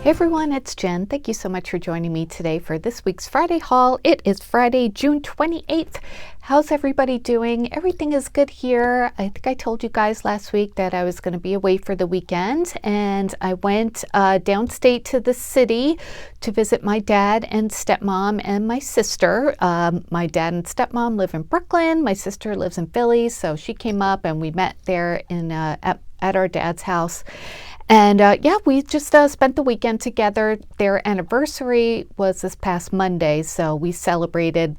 Hey everyone, it's Jen. Thank you so much for joining me today for this week's Friday haul. It is Friday, June 28th. How's everybody doing? Everything is good here. I think I told you guys last week that I was going to be away for the weekend, and I went downstate to the city to visit my dad and stepmom and my sister. My dad and stepmom live in Brooklyn. My sister lives in Philly, so she came up and we met there at our dad's house. And we just spent the weekend together. Their anniversary was this past Monday, so we celebrated.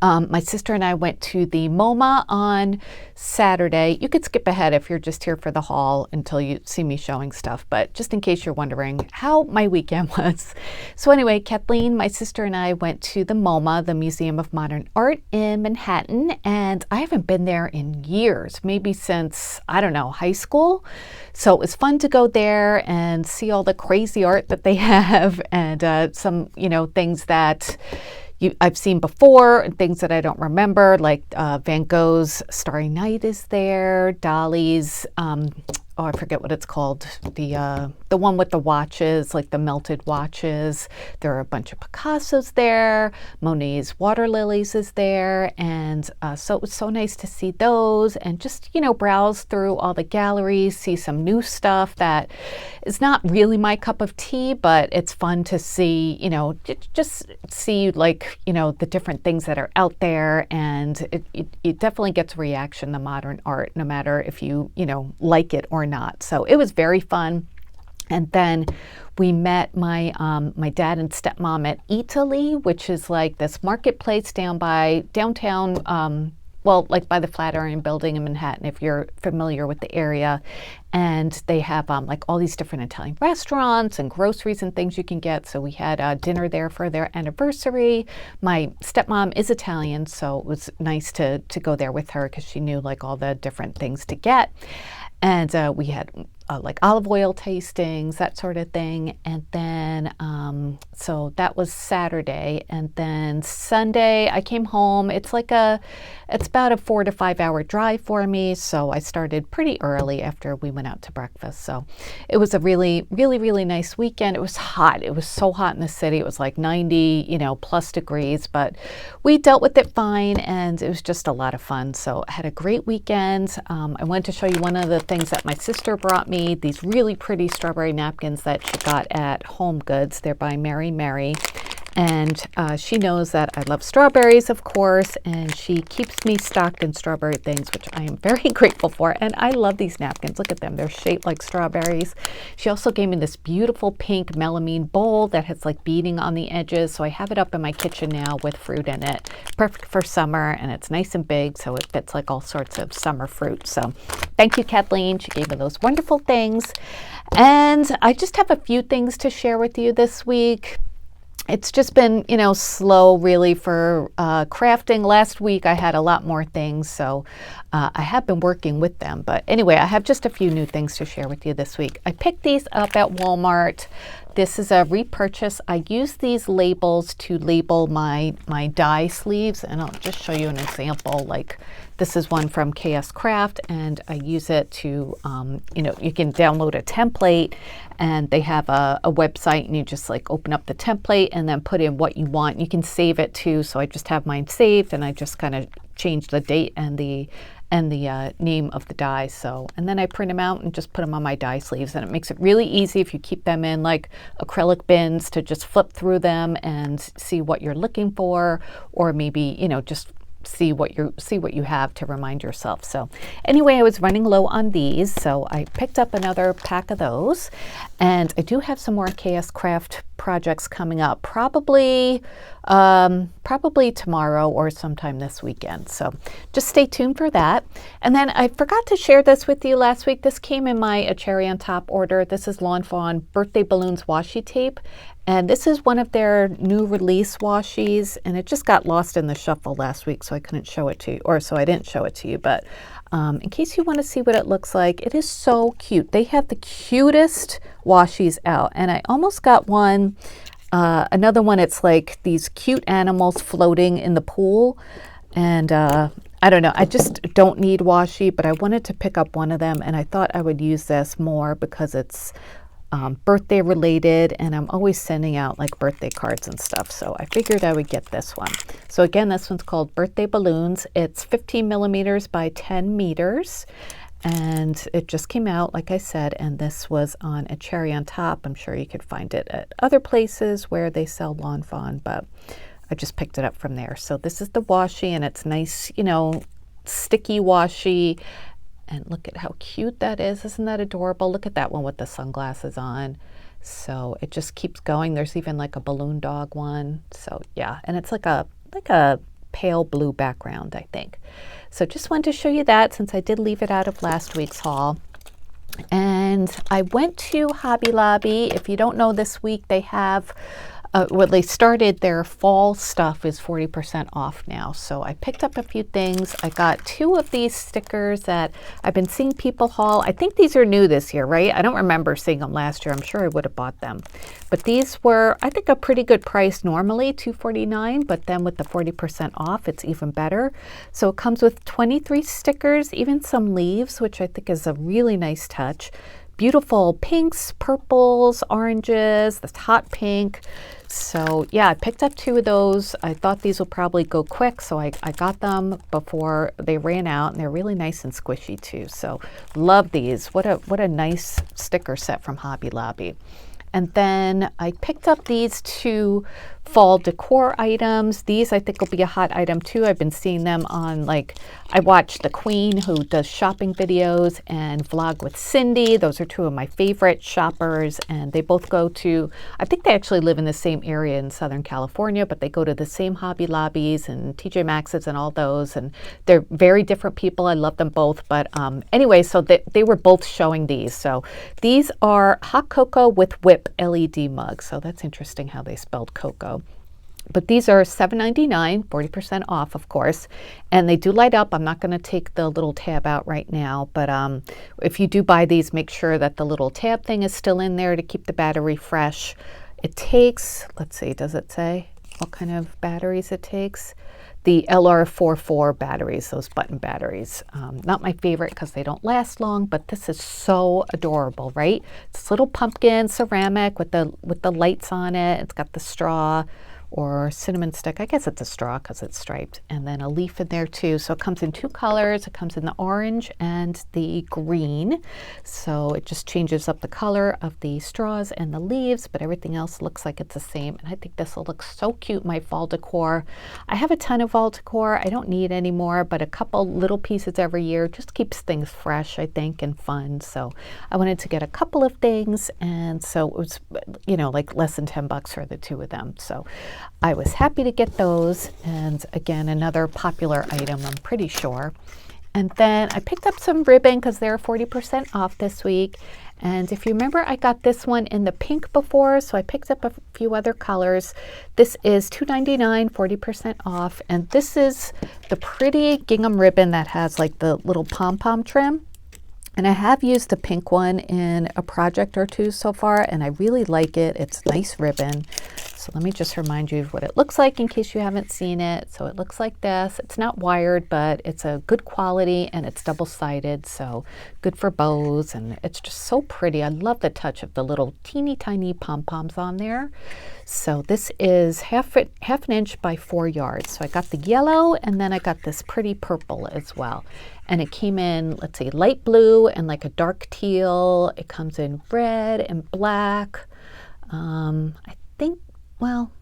My sister and I went to the MoMA on Saturday. You could skip ahead if you're just here for the haul until you see me showing stuff, but just in case you're wondering how my weekend was. So anyway, Kathleen, my sister, and I went to the MoMA, the Museum of Modern Art in Manhattan, and I haven't been there in years, maybe since, I don't know, high school. So it was fun to go there and see all the crazy art that they have and some, things that I've seen before and things that I don't remember, like Van Gogh's Starry Night is there, Dali's, I forget what it's called, the one with the watches, like the melted watches. There are a bunch of Picassos there. Monet's Water Lilies is there, and so it was so nice to see those and just browse through all the galleries, see some new stuff that is not really my cup of tea, but it's fun to see. Just see the different things that are out there, and it definitely gets a reaction to modern art, no matter if you like it or not. So it was very fun. And then we met my dad and stepmom at Italy, which is like this marketplace downtown, like by the Flatiron Building in Manhattan, if you're familiar with the area. And they have like all these different Italian restaurants and groceries and things you can get. So we had dinner there for their anniversary. My stepmom is Italian, so it was nice to go there with her because she knew like all the different things to get. And we had like olive oil tastings, that sort of thing. And then, so that was Saturday. And then Sunday, I came home. It's about a 4 to 5 hour drive for me. So I started pretty early after we went out to breakfast. So it was a really, really, really nice weekend. It was hot. It was so hot in the city. It was like 90, plus degrees, but we dealt with it fine, and it was just a lot of fun. So I had a great weekend. I wanted to show you one of the things that my sister brought me, these really pretty strawberry napkins that she got at Home Goods. They're by Mary Mary. And she knows that I love strawberries, of course, and she keeps me stocked in strawberry things, which I am very grateful for. And I love these napkins. Look at them. They're shaped like strawberries. She also gave me this beautiful pink melamine bowl that has like beading on the edges. So I have it up in my kitchen now with fruit in it. Perfect for summer, and it's nice and big, so it fits like all sorts of summer fruit. So thank you, Kathleen. She gave me those wonderful things. And I just have a few things to share with you this week. It's just been, slow really for crafting. Last week I had a lot more things, so I have been working with them. But anyway, I have just a few new things to share with you this week. I picked these up at Walmart. This is a repurchase. I use these labels to label my die sleeves, and I'll just show you an example. Like this is one from KS Craft, and I use it to, you can download a template, and they have a website, and you just like open up the template and then put in what you want. You can save it too, so I just have mine saved, and I just kind of change the date and the name of the die. So, and then I print them out and just put them on my die sleeves, and it makes it really easy if you keep them in like acrylic bins to just flip through them and see what you're looking for, or maybe just see what you have to remind yourself. So anyway, I was running low on these, so I picked up another pack of those, and I do have some more KS Craft projects coming up, probably tomorrow or sometime this weekend. So just stay tuned for that. And then I forgot to share this with you last week. This came in my A Cherry on Top order. This is Lawn Fawn Birthday Balloons Washi Tape. And this is one of their new release washies, and it just got lost in the shuffle last week, so I couldn't show it to you, or so I didn't show it to you. But in case you want to see what it looks like, it is so cute. They have the cutest washies out, and I almost got one, another one. It's like these cute animals floating in the pool, and I don't know. I just don't need washi, but I wanted to pick up one of them, and I thought I would use this more because it's birthday related, and I'm always sending out like birthday cards and stuff. So I figured I would get this one. So again, this one's called Birthday Balloons. It's 15 millimeters by 10 meters. And it just came out, like I said, and this was on a cherry on top. I'm sure you could find it at other places where they sell Lawn Fawn, but I just picked it up from there. So this is the washi, and it's nice, you know, sticky washi. And look at how cute that is. Isn't that adorable? Look at that one with the sunglasses on. So it just keeps going. There's even like a balloon dog one. So yeah, and it's like a pale blue background, I think. So just wanted to show you that since I did leave it out of last week's haul. And I went to Hobby Lobby. If you don't know, this week they have well, they started their fall stuff is 40% off now. So I picked up a few things. I got 2 of these stickers that I've been seeing people haul. I think these are new this year, right? I don't remember seeing them last year. I'm sure I would have bought them. But these were, I think, a pretty good price normally, $2.49, but then with the 40% off, it's even better. So it comes with 23 stickers, even some leaves, which I think is a really nice touch. Beautiful pinks, purples, oranges, this hot pink. So yeah, I picked up 2 of those. I thought these would probably go quick, so I got them before they ran out, and they're really nice and squishy too. So love these. What a nice sticker set from Hobby Lobby. And then I picked up these 2 fall decor items. These I think will be a hot item too. I've been seeing them on, like, I watch The Queen, who does shopping videos, and Vlog with Cindy. Those are 2 of my favorite shoppers, and they both go to, I think they actually live in the same area in Southern California, but they go to the same Hobby Lobbies and TJ Maxx's and all those, and they're very different people. I love them both, but anyway, so they were both showing these. So these are hot cocoa with whip LED mugs. So that's interesting how they spelled cocoa. But these are $7.99, 40% off, of course, and they do light up. I'm not going to take the little tab out right now, but if you do buy these, make sure that the little tab thing is still in there to keep the battery fresh. It takes, let's see, does it say what kind of batteries it takes? The LR44 batteries, those button batteries. Not my favorite because they don't last long, but this is so adorable, right? It's little pumpkin ceramic with the lights on it. It's got the straw or cinnamon stick. I guess it's a straw because it's striped, and then a leaf in there too. So it comes in 2 colors. It comes in the orange and the green. So it just changes up the color of the straws and the leaves, but everything else looks like it's the same. And I think this will look so cute, my fall decor. I have a ton of fall decor. I don't need any more, but a couple little pieces every year just keeps things fresh, I think, and fun. So I wanted to get a couple of things, and so it was, you know, like less than $10 for the 2 of them. So I was happy to get those, and again, another popular item, I'm pretty sure. And then I picked up some ribbon because they're 40% off this week. And if you remember, I got this one in the pink before, so I picked up a few other colors. This is $2.99, 40% off, and this is the pretty gingham ribbon that has like the little pom-pom trim. And I have used the pink one in a project or 2 so far, and I really like it. It's nice ribbon. So let me just remind you of what it looks like in case you haven't seen it. So it looks like this. It's not wired, but it's a good quality, and it's double-sided, so good for bows, and it's just so pretty. I love the touch of the little teeny tiny pom-poms on there. So this is half an inch by 4 yards. So I got the yellow, and then I got this pretty purple as well. And it came in, let's see, light blue and like a dark teal. It comes in red and black. I think, well,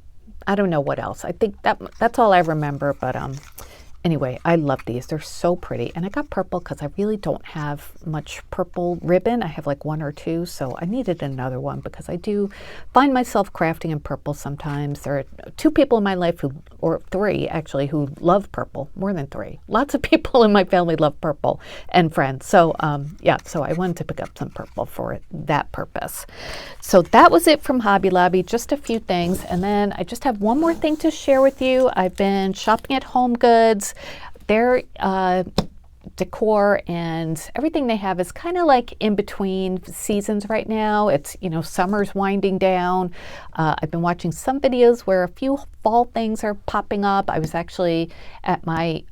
I don't know what else. I think that's all I remember, but anyway, I love these. They're so pretty. And I got purple because I really don't have much purple ribbon. I have like 1 or 2, so I needed another one because I do find myself crafting in purple sometimes. There are 2 people in my life or 3 actually, who love purple, more than 3. Lots of people in my family love purple, and friends. So yeah, so I wanted to pick up some purple for that purpose. So that was it from Hobby Lobby, just a few things. And then I just have one more thing to share with you. I've been shopping at Home Goods. Their decor and everything they have is kind of like in between seasons right now. It's, you know, summer's winding down. I've been watching some videos where a few fall things are popping up. I was actually at my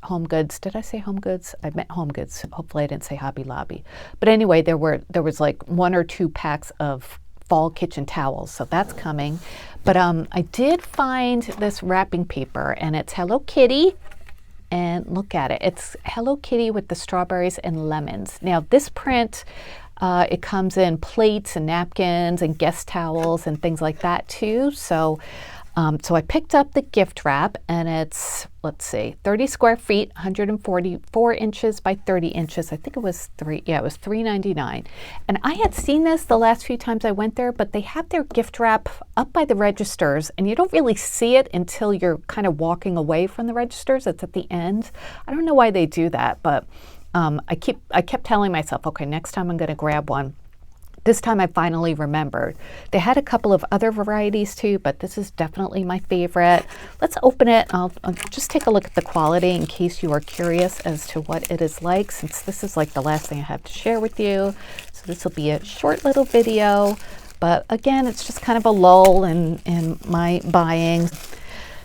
Home Goods. Did I say Home Goods? I meant Home Goods. Hopefully I didn't say Hobby Lobby. But anyway, there was like 1 or 2 packs of fall kitchen towels, so that's coming. But I did find this wrapping paper, and it's Hello Kitty. And look at it. It's Hello Kitty with the strawberries and lemons. Now this print, it comes in plates and napkins and guest towels and things like that too. So I picked up the gift wrap, and it's, let's see, 30 square feet, 144 inches by 30 inches. I think it was $3.99. And I had seen this the last few times I went there, but they have their gift wrap up by the registers, and you don't really see it until you're kind of walking away from the registers. It's at the end. I don't know why they do that, but I kept telling myself, okay, next time I'm going to grab one. This time I finally remembered. They had a couple of other varieties too, but this is definitely my favorite. Let's open it. I'll just take a look at the quality in case you are curious as to what it is like, since this is like the last thing I have to share with you. So this will be a short little video, but again, it's just kind of a lull in my buying.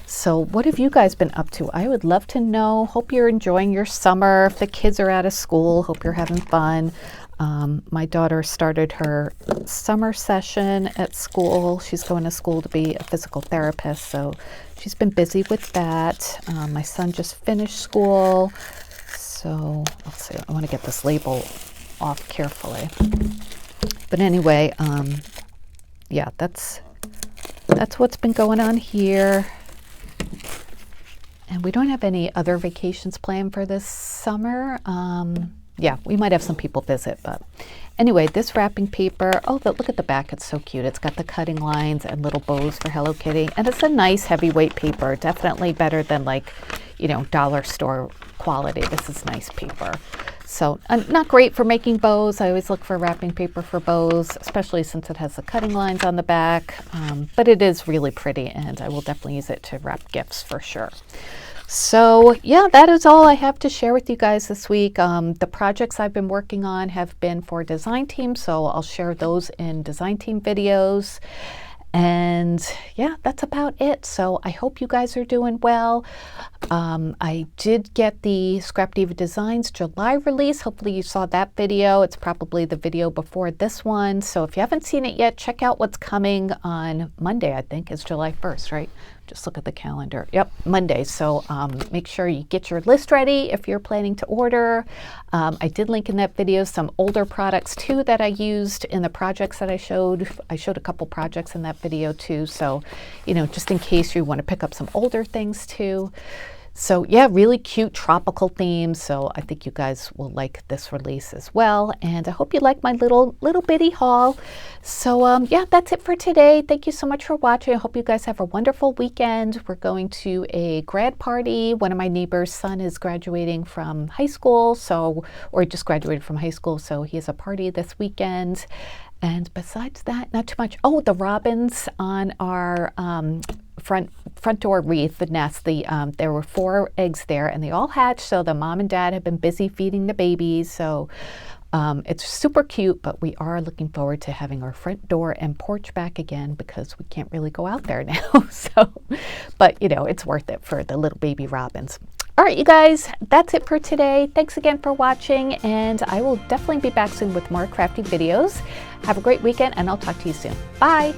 So what have you guys been up to? I would love to know. Hope you're enjoying your summer. If the kids are out of school, hope you're having fun. My daughter started her summer session at school. She's going to school to be a physical therapist, so she's been busy with that. My son just finished school. So let's see, I want to get this label off carefully. But anyway, yeah, that's what's been going on here. And we don't have any other vacations planned for this summer. Yeah, we might have some people visit, but anyway, this wrapping paper, oh, look at the back. It's so cute. It's got the cutting lines and little bows for Hello Kitty. And it's a nice heavyweight paper. Definitely better than like, you know, dollar store quality. This is nice paper. So not great for making bows. I always look for wrapping paper for bows, especially since it has the cutting lines on the back. But it is really pretty, and I will definitely use it to wrap gifts for sure. So yeah, that is all I have to share with you guys this week. The projects I've been working on have been for design team, so I'll share those in design team videos. And yeah, that's about it. So I hope you guys are doing well. I did get the Scrap Diva Designs July release. Hopefully you saw that video. It's probably the video before this one. So if you haven't seen it yet, check out what's coming on Monday, I think is July 1st, right? Just look at the calendar. Yep, Monday. So make sure you get your list ready if you're planning to order. I did link in that video some older products too that I used in the projects that I showed. I showed a couple projects in that video too. So, you know, just in case you want to pick up some older things too. So yeah, really cute tropical themes. So I think you guys will like this release as well. And I hope you like my little bitty haul. So yeah, that's it for today. Thank you so much for watching. I hope you guys have a wonderful weekend. We're going to a grad party. One of my neighbor's son is graduating from high school, or just graduated from high school. So he has a party this weekend. And besides that, not too much. Oh, the robins on our front door wreath, the nest, there were 4 eggs there, and they all hatched. So the mom and dad have been busy feeding the babies. So it's super cute, but we are looking forward to having our front door and porch back again because we can't really go out there now. So, but you know, it's worth it for the little baby robins. All right, you guys, that's it for today. Thanks again for watching, and I will definitely be back soon with more crafty videos. Have a great weekend, and I'll talk to you soon. Bye.